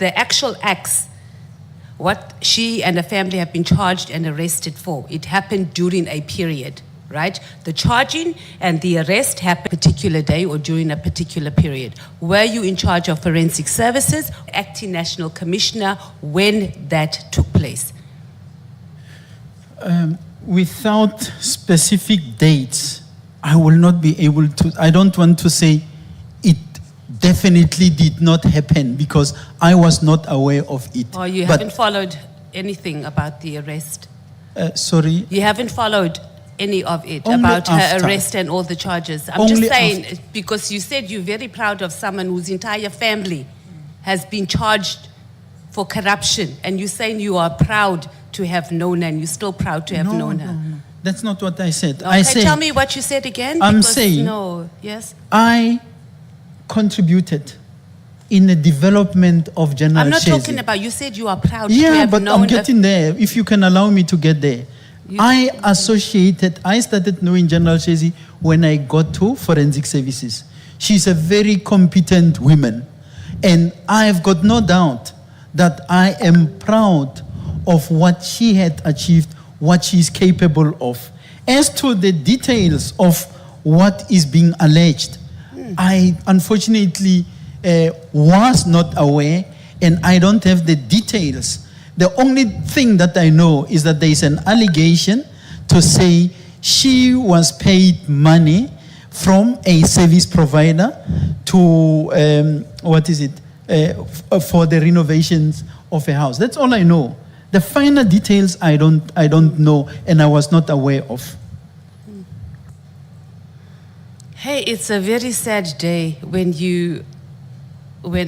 the actual acts, what she and the family have been charged and arrested for, it happened during a period, right? The charging and the arrest happened a particular day or during a particular period. Were you in charge of forensic services, acting national commissioner, when that took place? Without specific dates, I will not be able to, I don't want to say it definitely did not happen because I was not aware of it. Oh, you haven't followed anything about the arrest? Sorry? You haven't followed any of it Only about her after. arrest and all the charges? I'm Only just saying, after. because you said you're very proud of someone whose entire family has been charged for corruption, and you're saying you are proud to have known her, and you're still proud to have known her. No. That's not what I said. Okay, I said, tell me what you said again. I'm saying, no, yes. I contributed in the development of General I'm not Shezi. talking about, you said you are proud to Yeah, have but known I'm getting there, if you can allow me to get there. I started knowing General Shezi when I got to forensic services. She's a very competent woman. And I've got no doubt that I am proud of what she had achieved, what she's capable of. As to the details of what is being alleged, I unfortunately was not aware, and I don't have the details. The only thing that I know is that there is an allegation to say she was paid money from a service provider to, for the renovations of a house. That's all I know. The finer details I don't know, and I was not aware of. Hey, it's a very sad day when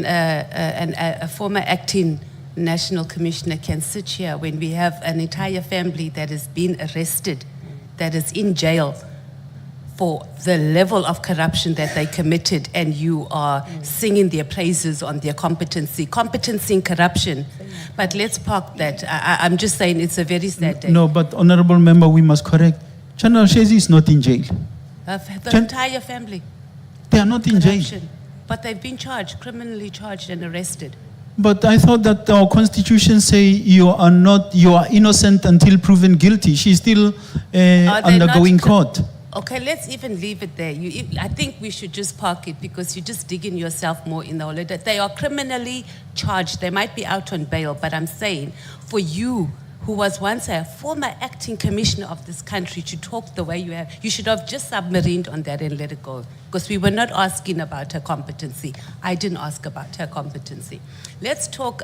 a former acting national commissioner can sit here when we have an entire family that has been arrested, that is in jail for the level of corruption that they committed, and you are singing their praises on their competency in corruption. But let's park that. I'm just saying it's a very sad day. No, but Honorable Member, we must correct. General Shezi is not in jail. The entire family. They are not in jail. But they've been charged, criminally charged and arrested. But I thought that our constitution say you are innocent until proven guilty. She's still undergoing court. Okay, let's even leave it there. I think we should just park it because you're just digging yourself more in the hole. They are criminally charged. They might be out on bail, but I'm saying for you, who was once a former acting commissioner of this country, to talk the way you have, you should have just submarined on that and let it go. Because we were not asking about her competency. I didn't ask about her competency. Let's talk,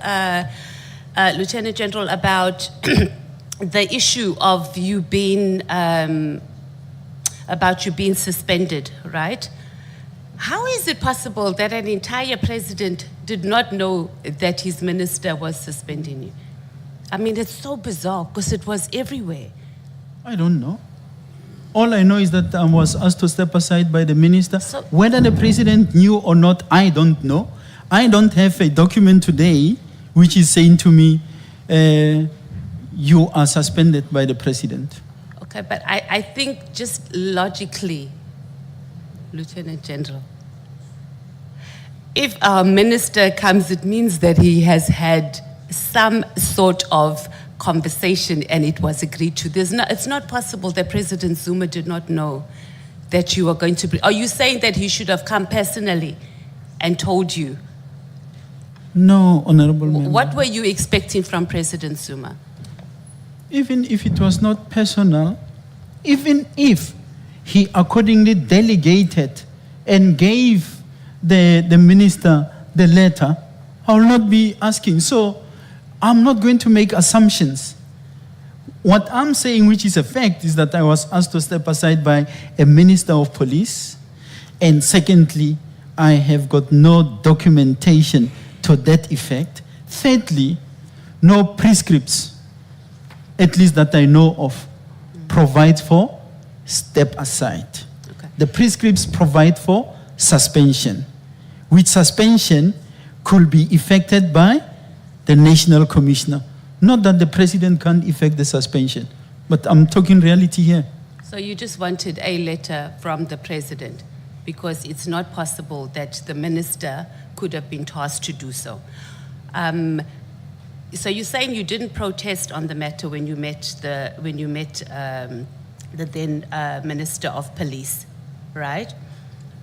Lieutenant General, about the issue of you being, suspended, right? How is it possible that an entire president did not know that his minister was suspending you? I mean, it's so bizarre because it was everywhere. I don't know. All I know is that I was asked to step aside by the minister. So, whether the president knew or not, I don't know. I don't have a document today which is saying to me, you are suspended by the president. Okay, but I think just logically, Lieutenant General, if our minister comes, it means that he has had some sort of conversation and it was agreed to. It's not possible that President Zuma did not know that you were going to be. Are you saying that he should have come personally and told you? No, Honorable Member. What were you expecting from President Zuma? Even if it was not personal, even if he accordingly delegated and gave the minister the letter, I will not be asking. So I'm not going to make assumptions. What I'm saying, which is a fact, is that I was asked to step aside by a minister of police. And secondly, I have got no documentation to that effect. Thirdly, no prescripts, at least that I know of, provide for step aside. Okay. The prescripts provide for suspension, which suspension could be effected by the national commissioner. Not that the president can't effect the suspension, but I'm talking reality here. So you just wanted a letter from the president because it's not possible that the minister could have been tasked to do so. So you're saying you didn't protest on the matter when you met the then Minister of Police, right?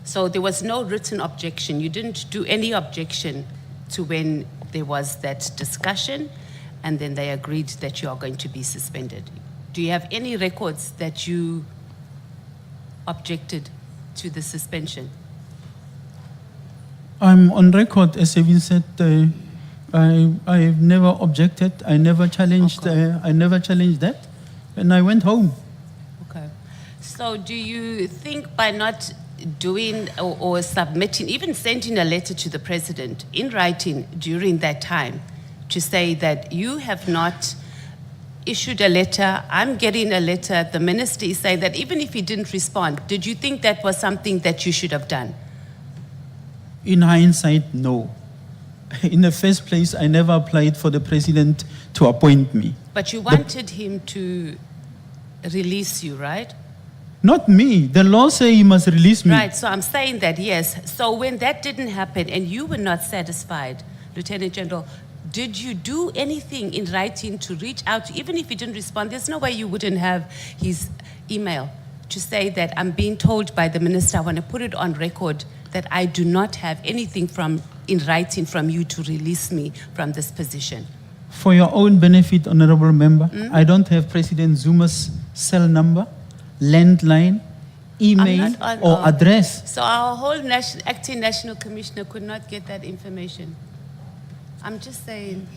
So there was no written objection. You didn't do any objection to when there was that discussion, and then they agreed that you are going to be suspended. Do you have any records that you objected to the suspension? I'm on record as having said I never objected. I never challenged. Okay. I never challenged that, and I went home. Okay. So do you think by not doing or submitting, even sending a letter to the president in writing during that time to say that you have not issued a letter, I'm getting a letter, the minister is saying that even if he didn't respond, did you think that was something that you should have done? In hindsight, no. In the first place, I never applied for the president to appoint me. But you wanted him to release you, right? Not me. The law says he must release me. Right, so I'm saying that, yes. So when that didn't happen and you were not satisfied, Lieutenant General, did you do anything in writing to reach out, even if he didn't respond? There's no way you wouldn't have his email to say that I'm being told by the minister, I want to put it on record that I do not have anything in writing from you to release me from this position. For your own benefit, Honorable Member, I don't have President Zuma's cell number, landline, email, I'm not on- or address. So our whole acting national commissioner could not get that information. I'm just saying.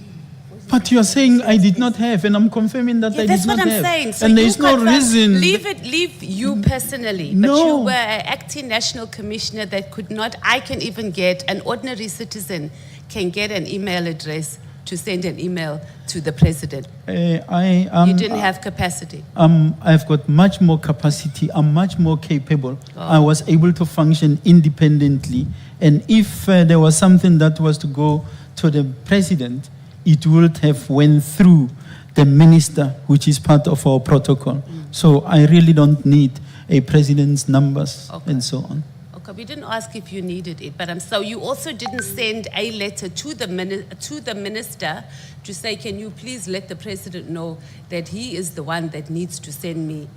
But you are saying I did not have, and I'm confirming that Yeah, I that's did not what I'm have. saying. So and there you is no confirm- reason. Leave you personally. But No. you were an acting national commissioner that could not, I can even get, an ordinary citizen can get an email address to send an email to the president. You didn't have capacity. I've got much more capacity. I'm much more capable. Oh. I was able to function independently. And if there was something that was to go to the president, it would have went through the minister, which is part of our protocol. So I really don't need a president's numbers Okay. and so on. Okay, we didn't ask if you needed it, but so you also didn't send a letter to the minister to say, can you please let the president know that he is the one that needs to send me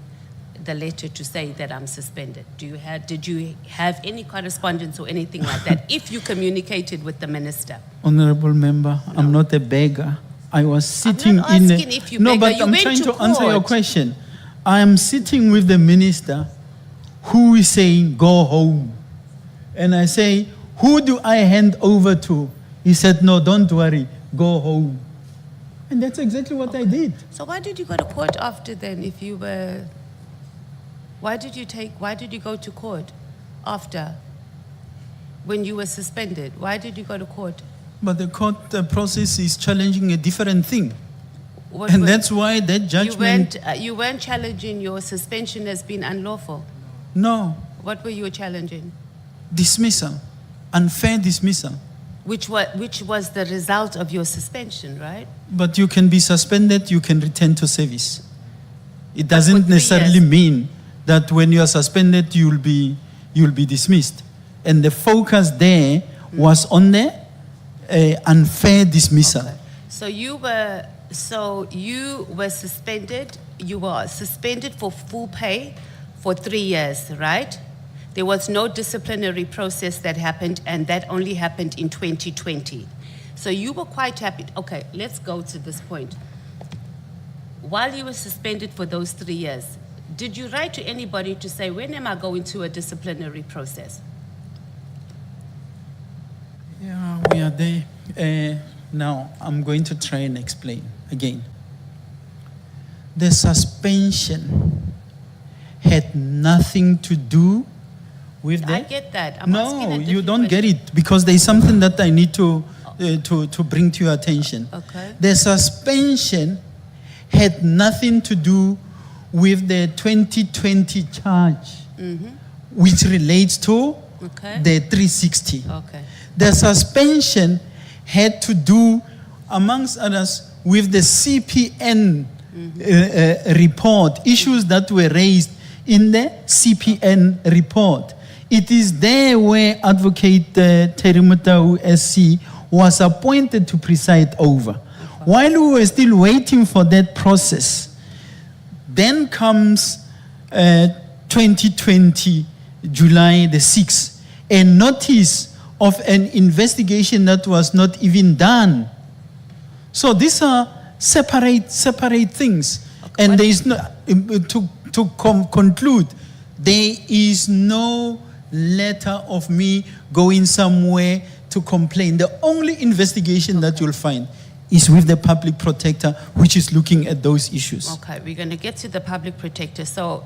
the letter to say that I'm suspended? Did you have any correspondence or anything like that if you communicated with the minister? Honorable Member, I'm not a beggar. I was sitting not in asking if you no, beggar. but You I'm went trying to to answer your court. question. I am sitting with the minister who is saying, go home. And I say, who do I hand over to? He said, no, don't worry, go home. And that's exactly what I did. So why did you go to court after then if you were, why did you go to court after when you were suspended? Why did you go to court? But the court process is challenging a different thing. What And were- that's why that judgment, You weren't challenging your suspension as being unlawful. no, What were you challenging? dismissal, unfair dismissal. Which was the result of your suspension, right? But you can be suspended, you can return to service. It for doesn't 3 necessarily years. mean that when you are suspended, you'll be dismissed. And the focus there was on the unfair dismissal. Okay. So you were suspended. You were suspended for full pay for 3 years, right? There was no disciplinary process that happened, and that only happened in 2020. So you were quite happy. Okay, let's go to this point. While you were suspended for those 3 years, did you write to anybody to say, when am I going to a disciplinary process? Yeah, we are there. Now, I'm going to try and explain again. The suspension had nothing to do with the... I get that. I'm asking a No, you different don't get question. it, because there's something that I need to bring to your attention. Okay. The suspension had nothing to do with the 2020 charge, which relates to Okay. the 360. Okay. The suspension had to do, amongst others, with the CPN report, issues that were raised in the CPN report. It is there where Advocate Terry Mutau SC was appointed to preside over. While we were still waiting for that process, then comes 2020, July the 6th, a notice of an investigation that was not even done. So these are separate things. Okay. And there is no, conclude, there is no letter of me going somewhere to complain. The only investigation that you'll find is with the public protector, which is looking at those issues. Okay, we're going to get to the public protector. So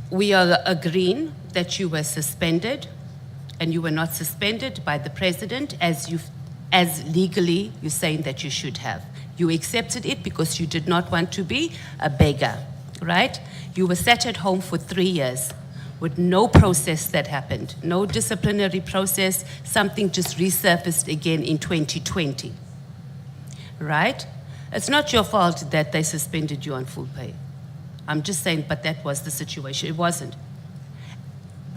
we are agreeing that you were suspended, and you were not suspended by the president as legally you're saying that you should have. You accepted it because you did not want to be a beggar, right? You were sat at home for 3 years with no process that happened, no disciplinary process, something just resurfaced again in 2020, right? It's not your fault that they suspended you on full pay. I'm just saying, but that was the situation. It wasn't.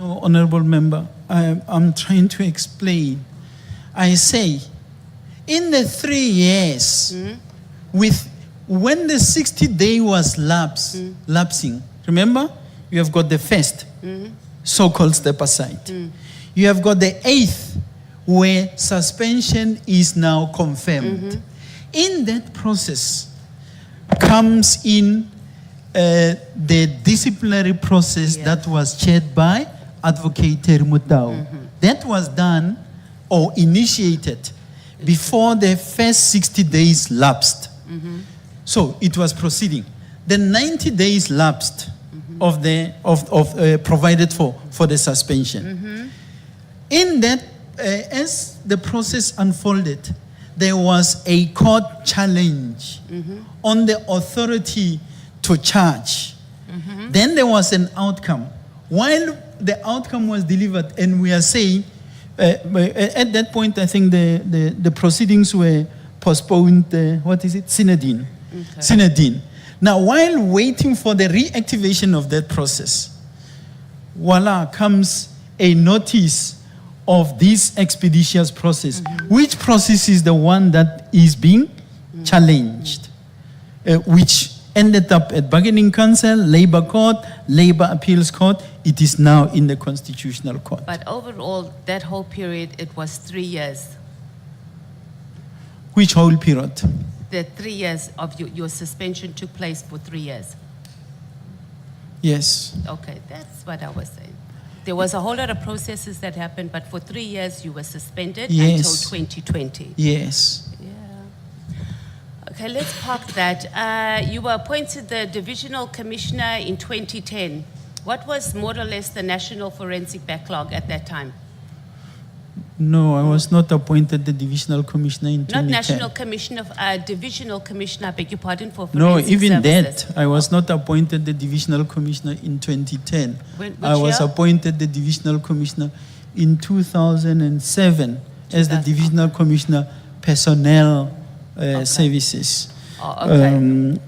No, Honorable Member, I'm trying to explain. I say, in the 3 years, when the 60-day was lapsing, remember? You have got the first, so-called step aside. You have got the 8th, where suspension is now confirmed. In that process comes in the disciplinary process that was chaired by Advocate Terry Mutau. That was done or initiated before the first 60 days lapsed. So it was proceeding. The 90 days lapsed of provided for the suspension. In that, as the process unfolded, there was a court challenge on the authority to charge. Then there was an outcome. While the outcome was delivered, and we are saying, at that point, I think the proceedings were postponed, Synodine. Synodine. Now, while waiting for the reactivation of that process, voila, comes a notice of this expeditious process. Which process is the one that is being challenged? Which ended up at Bargaining Council, Labor Court, Labor Appeals Court. It is now in the Constitutional Court. But overall, that whole period, it was 3 years. Which whole period? The 3 years of your suspension took place for 3 years. Yes. Okay, that's what I was saying. There was a whole lot of processes that happened, but for 3 years you were suspended until 2020. Yes. Yeah. Okay, let's park that. You were appointed the Divisional Commissioner in 2010. What was more or less the national forensic backlog at that time? No, I was not appointed the Divisional Commissioner in 2010. Not National Commissioner, Divisional Commissioner, I beg your pardon, for forensic No, even services. that, I was not appointed the Divisional Commissioner in 2010. I was appointed the Divisional Commissioner in 2007 as the Divisional Commissioner Personnel Services. Oh, okay.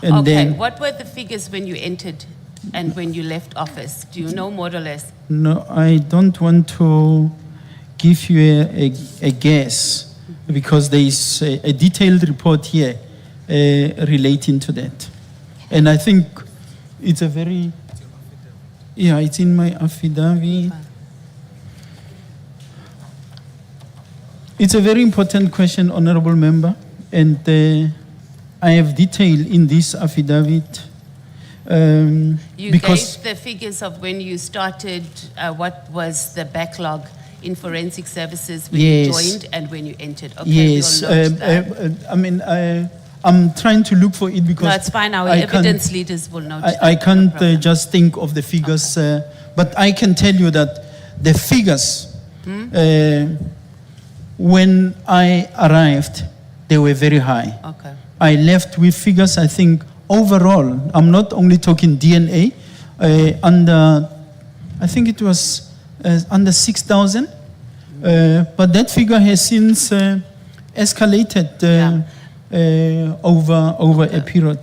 And then, what were the figures when you entered and when you left office? Do you know more or less? No, I don't want to give you a guess because there is a detailed report here relating to that. And I think it's a very, it's in my affidavit. It's a very important question, Honorable Member, and I have detail in this affidavit. You because gave the figures of when you started, what was the backlog in forensic services when you joined and when you entered. Okay, yes, I'm trying to look for it because... No, it's fine. Our evidence leaders will know. I can't just think of the figures, but I can tell you that the figures, when I arrived, they were very high. Okay. I left with figures, I think, overall, I'm not only talking DNA, I think it was under 6,000, but that figure has since escalated over a period.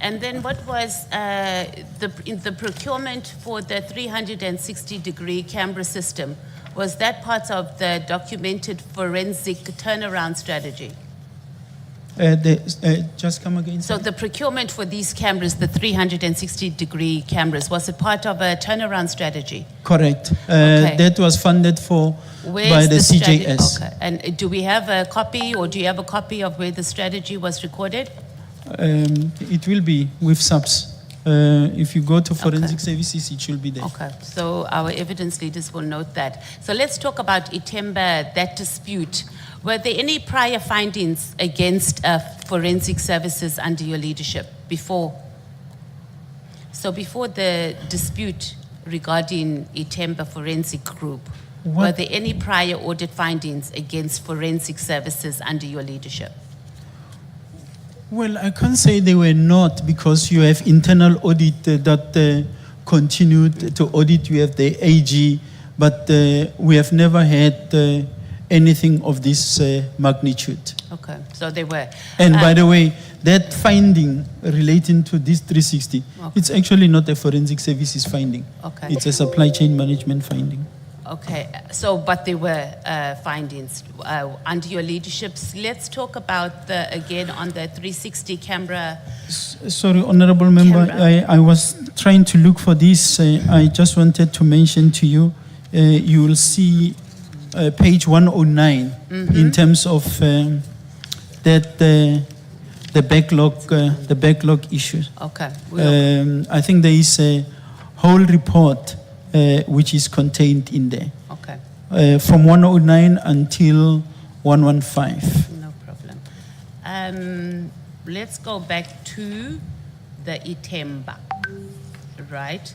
And then what was the procurement for the 360-degree camera system? Was that part of the documented forensic turnaround strategy? Just come again. So the procurement for these cameras, the 360-degree cameras, was it part of a turnaround strategy? Correct. Okay. That was funded for by the CJS. Okay. And do we have a copy, or do you have a copy of where the strategy was recorded? It will be with subs. If you go to forensic services, it should be there. Okay, so our evidence leaders will note that. So let's talk about Itemba, that dispute. Were there any prior findings against forensic services under your leadership before? So before the dispute regarding Itemba Forensic Group, were there any prior audit findings against forensic services under your leadership? Well, I can't say they were not, because you have internal audit that continued to audit. You have the AG, but we have never had anything of this magnitude. Okay, so they were. And by the way, that finding relating to this 360, it's actually not a forensic services finding. Okay. It's a supply chain management finding. Okay, so, but there were findings under your leaderships. Let's talk about again on the 360 camera. Sorry, Honorable Member, I was trying to look for this. I just wanted to mention to you, you will see page 109 in terms of that the backlog issues. Okay. I think there is a whole report which is contained in there. Okay. From 109 until 115. No problem. Let's go back to the Itemba, right?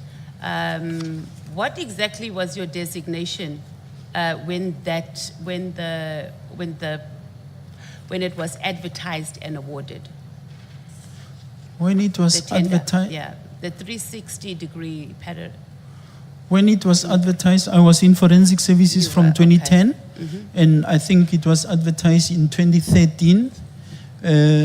What exactly was your designation when it was advertised and awarded? When it was The tender, advertised? yeah, the 360-degree pattern. When it was advertised, I was in forensic services You from were, 2010, okay. and I think it was advertised in 2013.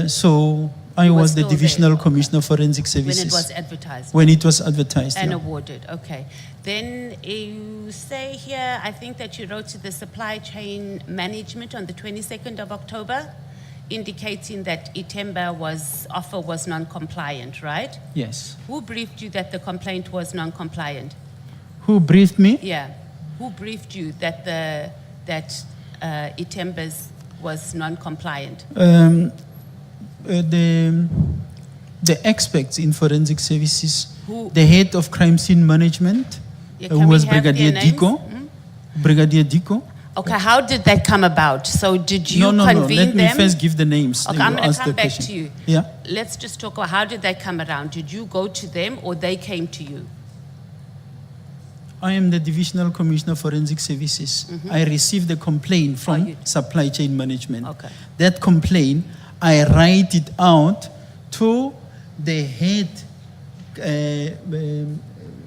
So I You were was the still divisional there, okay. commissioner of forensic When services. it was advertised When it was advertised, and yeah. awarded, okay. Then you say here, I think that you wrote to the supply chain management on the 22nd of October, indicating that Itemba offer was non-compliant, right? Yes. Who briefed you that the complaint was non-compliant? Who briefed me? Yeah. Who briefed you that Itemba's was non-compliant? The experts in forensic services, Who- the head of crime scene management, Yeah, who can we was have their Brigadier names? Diko. Brigadier Diko. Okay, how did that come about? So did you No. convene Let me them? first give the names. Okay, then I'm you going to ask come the back question. to you. Yeah. Let's just talk about how did that come around? Did you go to them or they came to you? I am the divisional commissioner of forensic services. I received a complaint from you- supply chain management. Okay. That complaint, I write it out to the head,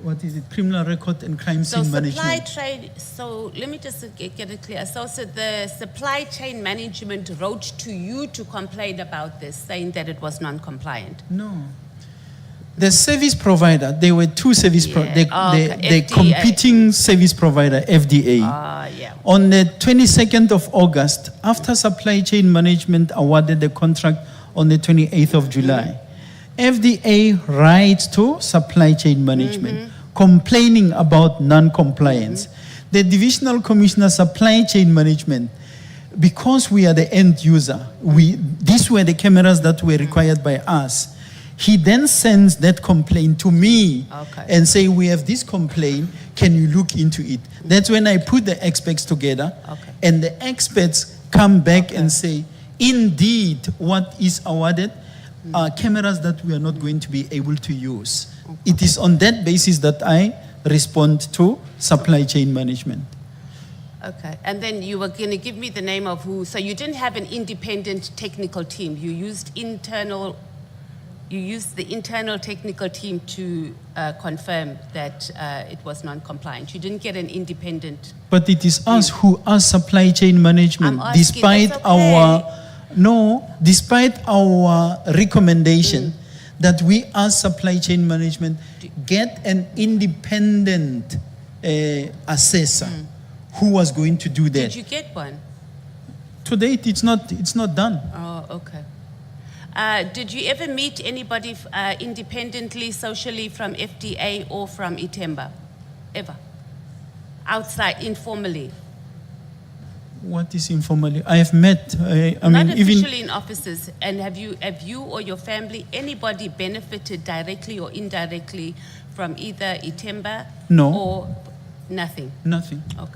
what is it, criminal record and crime So scene supply management. chain, so let me just get it clear. So the supply chain management wrote to you to complain about this, saying that it was non-compliant. No. The service provider, there were two service Yeah. providers. The FDA. competing service provider, FDA. Yeah. On the 22nd of August, after supply chain management awarded the contract on the 28th of July, FDA writes to supply chain management complaining about non-compliance. The divisional commissioner supply chain management, because we are the end user, these were the cameras that were required by us. He then sends that complaint to me Okay. and say, we have this complaint, can you look into it? That's when I put the experts together, Okay. and the experts come back and say, indeed, what is awarded are cameras that we are not going to be able to use. It is on that basis that I respond to supply chain management. Okay, and then you were going to give me the name of who, so you didn't have an independent technical team. You used the internal technical team to confirm that it was non-compliant. You didn't get an independent. But it is us who ask supply chain management, I'm asking, despite that's okay. despite our recommendation that we ask supply chain management get an independent assessor who was going to do that. Did you get one? To date, it's not done. Oh, okay. Did you ever meet anybody independently, socially from FDA or from Itemba? Ever? Outside, informally? What is informally? I have met. I Not mean, even officially in offices. And have you or your family, anybody benefited directly or indirectly from either Itemba No. or nothing? nothing. Okay.